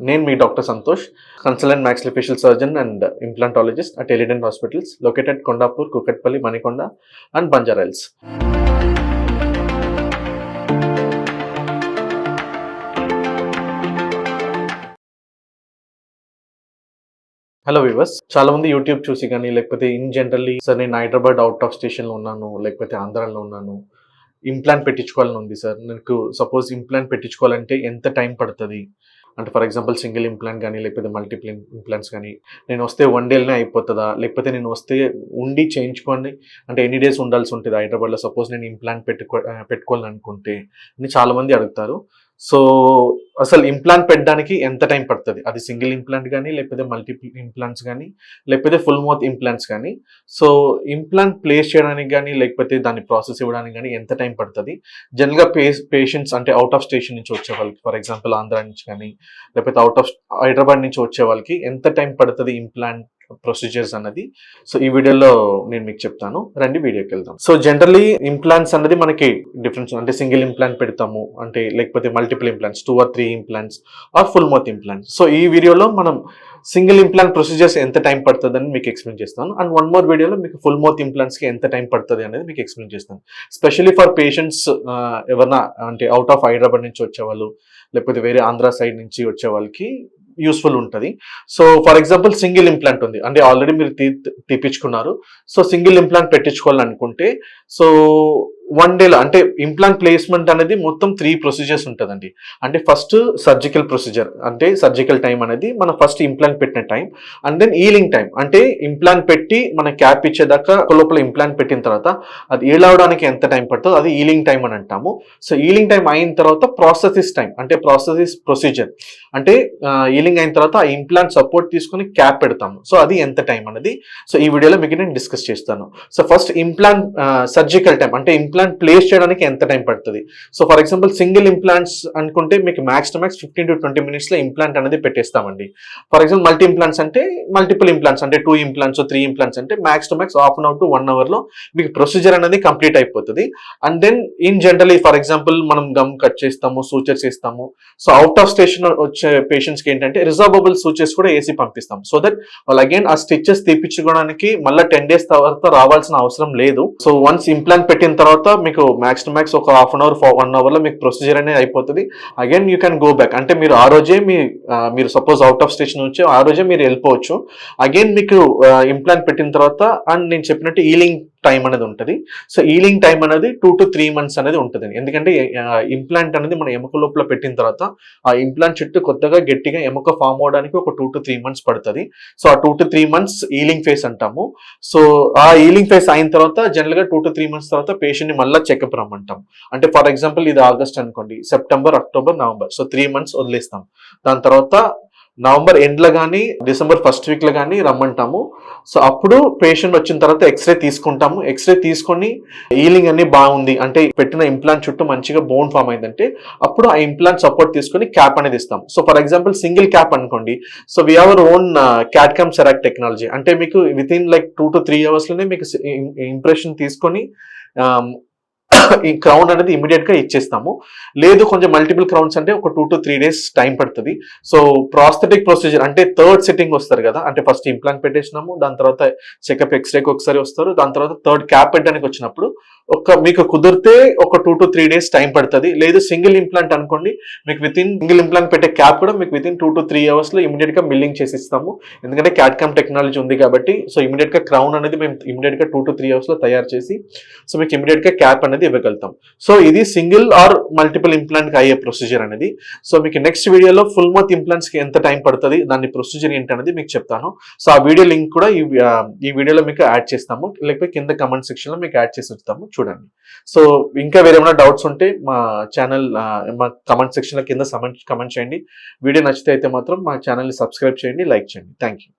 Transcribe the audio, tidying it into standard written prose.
నేను మీ doctor Santosh, consultant maxillofacial surgeon and implantologist at Elident Hospitals, located Kondapur, Kukatpally, Manikonda and Banjara Hills. Hello viewers, చాలా మంది YouTube చూసి కానీ లేకపోతే ఇన్ జనరల్లీ సార్ నేను హైదరాబాద్ అవుట్ ఆఫ్ స్టేషన్లో ఉన్నాను, లేకపోతే ఆంధ్రాలో ఉన్నాను, ఇంప్లాంట్ పెట్టించుకోవాలని ఉంది సార్. నాకు సపోజ్ ఇంప్లాంట్ పెట్టించుకోవాలంటే ఎంత టైం పడుతుంది అంటే, ఫర్ ఎగ్జాంపుల్ సింగిల్ ఇంప్లాంట్ కానీ లేకపోతే మల్టిపుల్ ఇంప్లాంట్స్ కానీ నేను వస్తే 1 డేలోనే అయిపోతుందా, లేకపోతే నేను వస్తే ఉండి చేయించుకోండి అంటే ఎన్ని డేస్ ఉండాల్సి ఉంటుంది హైదరాబాద్లో సపోజ్ నేను ఇంప్లాంట్ పెట్టుకోవాలనుకుంటే అని చాలామంది అడుగుతారు. సో అసలు ఇంప్లాంట్ పెట్టడానికి ఎంత టైం పడుతుంది, అది సింగిల్ ఇంప్లాంట్ కానీ లేకపోతే మల్టిపుల్ ఇంప్లాంట్స్ కానీ లేకపోతే ఫుల్ మౌత్ ఇంప్లాంట్స్ కానీ. సో ఇంప్లాంట్ ప్లేస్ చేయడానికి కానీ లేకపోతే దాన్ని ప్రాసెస్ ఇవ్వడానికి కానీ ఎంత టైం పడుతుంది. జనరల్గా పేషెంట్స్ అంటే అవుట్ ఆఫ్ స్టేషన్ నుంచి వచ్చే వాళ్ళకి, ఫర్ ఎగ్జాంపుల్ ఆంధ్ర నుంచి కానీ లేకపోతే అవుట్ ఆఫ్ హైదరాబాద్ నుంచి వచ్చే వాళ్ళకి ఎంత టైం పడుతుంది ఇంప్లాంట్ ప్రొసీజర్స్ అన్నది. సో ఈ వీడియోలో నేను మీకు చెప్తాను, రండి వీడియోకి వెళ్దాం. సో జనరల్లీ ఇంప్లాంట్స్ అన్నది మనకి డిఫరెన్స్ అంటే సింగిల్ ఇంప్లాంట్ పెడతాము అంటే లేకపోతే multiple implants 2 or 3 implants or full mouth implants. So ఈ వీడియోలో మనం సింగిల్ ఇంప్లాంట్ ప్రొసీజర్స్ ఎంత టైం పడుతుంది అని మీకు ఎక్స్ప్లెయిన్ చేస్తాను. అండ్ వన్ మోర్ వీడియోలో మీకు ఫుల్ మౌత్ ఇంప్లాంట్స్కి ఎంత టైం పడుతుంది అనేది మీకు ఎక్స్ప్లెయిన్ చేస్తాను. స్పెషల్లీ ఫర్ పేషెంట్స్ ఎవరన్నా అంటే అవుట్ ఆఫ్ హైదరాబాద్ నుంచి వచ్చేవాళ్ళు లేకపోతే వేరే ఆంధ్ర సైడ్ నుంచి వచ్చే వాళ్ళకి యూస్ఫుల్ ఉంటుంది. So for example single implant ఉంది అంటే ఆల్రెడీ మీరు తీపించుకున్నారు. సో సింగిల్ ఇంప్లాంట్ పెట్టించుకోవాలనుకుంటే సో 1 డేలో అంటే ఇంప్లాంట్ ప్లేస్మెంట్ అనేది మొత్తం 3 ప్రొసీజర్స్ ఉంటుందండి. అంటే ఫస్ట్ సర్జికల్ ప్రొసీజర్ అంటే సర్జికల్ టైం అనేది మన ఫస్ట్ ఇంప్లాంట్ పెట్టిన టైం. అండ్ దెన్ ఈలింగ్ టైం అంటే ఇంప్లాంట్ పెట్టి మన క్యాప్ ఇచ్చేదాకా లోపల ఇంప్లాంట్ పెట్టిన తర్వాత అది ఏలవడానికి ఎంత టైం పడుతుందో అది ఈలింగ్ టైం అని అంటాము. సో ఈలింగ్ టైం అయిన తర్వాత ప్రాసెసిస్ టైం అంటే ప్రాసెసిస్ ప్రొసీజర్ అంటే ఈలింగ్ అయిన తర్వాత ఆ ఇంప్లాంట్ సపోర్ట్ తీసుకుని క్యాప్ పెడతాము. సో అది ఎంత టైం అనేది సో ఈ వీడియోలో మీకు నేను డిస్కస్ చేస్తాను. So first implant surgical time అంటే ఇంప్లాంట్ ప్లేస్ చేయడానికి ఎంత టైం పడుతుంది. So for example single implants అనుకుంటే మీకు max to max 15 to 20 minutes లో ఇంప్లాంట్ అనేది పెట్టేస్తామండి. ఫర్ ఎగ్జాంపుల్ మల్టీ ఇంప్లాంట్స్ అంటే మల్టిపుల్ ఇంప్లాంట్స్ అంటే 2 ఇంప్లాంట్స్ 3 ఇంప్లాంట్స్ అంటే max to max ½ hour to 1 hour లో మీకు ప్రొసీజర్ అనేది కంప్లీట్ అయిపోతుంది. And then in generally for example మనం గమ్ కట్ చేస్తాము, సూచర్స్ చేస్తాము. సో అవుట్ ఆఫ్ స్టేషన్ వచ్చే పేషెంట్స్కి ఏంటంటే రిజర్వబుల్ సూచర్స్ కూడా వేసి పంపిస్తాం. సో దట్ వాళ్ళు అగైన్ ఆ స్టిచెస్ తీపించుకోవడానికి మళ్ళీ 10 days తర్వాత రావాల్సిన అవసరం లేదు. సో వన్స్ ఇంప్లాంట్ పెట్టిన తర్వాత మీకు మ్యాక్స్ టు మ్యాక్స్ ఒక ½ hour 1 hour లో మీకు ప్రొసీజర్ అనేది అయిపోతుంది. Again you can go back అంటే మీరు ఆ రోజే మీరు సపోజ్ అవుట్ ఆఫ్ స్టేషన్ నుంచి ఆ రోజే మీరు వెళ్ళిపోవచ్చు. అగైన్ మీకు ఇంప్లాంట్ పెట్టిన తర్వాత అండ్ నేను చెప్పినట్టు ఈలింగ్ టైం అనేది ఉంటుంది. సో ఈలింగ్ టైం అనేది 2 to 3 months అనేది ఉంటుంది. ఎందుకంటే ఇంప్లాంట్ అనేది మన ఎముక లోపల పెట్టిన తర్వాత ఆ ఇంప్లాంట్ చుట్టూ కొత్తగా గట్టిగా ఎముక ఫామ్ అవడానికి ఒక 2 to 3 months పడుతుంది. సో ఆ 2 to 3 months ఈలింగ్ ఫేస్ అంటాము. సో ఆ ఈలింగ్ ఫేస్ అయిన తర్వాత జనరల్ గా 2 to 3 months తర్వాత పేషెంట్ ని మళ్ళీ చెకప్ రమ్మంటాం. అంటే ఫర్ ఎగ్జాంపుల్ ఇది ఆగస్ట్ అనుకోండి, September, October, November so 3 months వదిలేస్తాం. దాని తర్వాత నవంబర్ ఎండ్లో కానీ డిసెంబర్ ఫస్ట్ వీక్లో కానీ రమ్మంటాము. సో అప్పుడు పేషెంట్ వచ్చిన తర్వాత ఎక్స్రే తీసుకుంటాము. ఎక్స్రే తీసుకొని హీలింగ్ అన్ని బాగుంది అంటే పెట్టిన ఇంప్లాంట్ చుట్టూ మంచిగా బోన్ ఫామ్ అయిందంటే అప్పుడు ఆ ఇంప్లాంట్ సపోర్ట్ తీసుకొని క్యాప్ అనేది ఇస్తాం. So for example single cap అనుకోండి. So we have our own CAD CAM Cerec technology అంటే మీకు within like 2 to 3 hours లోనే మీకు ఇంప్రెషన్ తీసుకొని ఈ క్రౌన్ అనేది ఇమీడియట్ గా ఇచ్చేస్తాము. లేదు కొంచెం మల్టిపుల్ క్రౌన్స్ అంటే ఒక 2 to 3 days టైం పడుతుంది. సో ప్రాస్థెటిక్ ప్రొసీజర్ అంటే థర్డ్ సిట్టింగ్ వస్తారు కదా, అంటే ఫస్ట్ ఇంప్లాంట్ పెట్టేసినాము, దాని తర్వాత చెకప్ ఎక్స్రేకి ఒకసారి వస్తారు, దాని తర్వాత థర్డ్ క్యాప్ పెట్టడానికి వచ్చినప్పుడు మీకు కుదిరితే ఒక 2 to 3 days టైం పడుతుంది. లేదు సింగిల్ ఇంప్లాంట్ అనుకోండి, మీకు విత్ ఇన్ సింగిల్ ఇంప్లాంట్ పెట్టే క్యాప్ కూడా మీకు విత్ ఇన్ 2 to 3 hours లో ఇమీడియట్ గా మిల్లింగ్ చేసి ఇస్తాము. ఎందుకంటే క్యాడ్కమ్ టెక్నాలజీ ఉంది కాబట్టి సో ఇమీడియట్ గా క్రౌన్ అనేది మేము ఇమీడియట్ గా 2 to 3 hours లో తయారు చేసి సో మీకు ఇమీడియట్ గా క్యాప్ అనేది ఇవ్వగలుగుతాం. సో ఇది సింగిల్ ఆర్ మల్టిపుల్ ఇంప్లాంట్ కి అయ్యే ప్రొసీజర్ అనేది. సో మీకు నెక్స్ట్ వీడియోలో ఫుల్ మౌత్ ఇంప్లాంట్స్ కి ఎంత టైం పడుతుంది, దాని ప్రొసీజర్ ఏంటి అనేది మీకు చెప్తాను. సో ఆ వీడియో లింక్ కూడా ఈ వీడియోలో మీకు యాడ్ చేస్తాము, లేకపోతే కింద కమెంట్ సెక్షన్ లో మీకు యాడ్ చేసి ఉంచుతాము, చూడండి. సో ఇంకా వేరేమైనా డౌట్స్ ఉంటే మా ఛానల్ మా కమెంట్ సెక్షన్ లో కింద కమెంట్ చేయండి. వీడియో నచ్చితే అయితే మాత్రం మా ఛానల్ని సబ్స్క్రైబ్ చేయండి, లైక్ చేయండి. Thank you.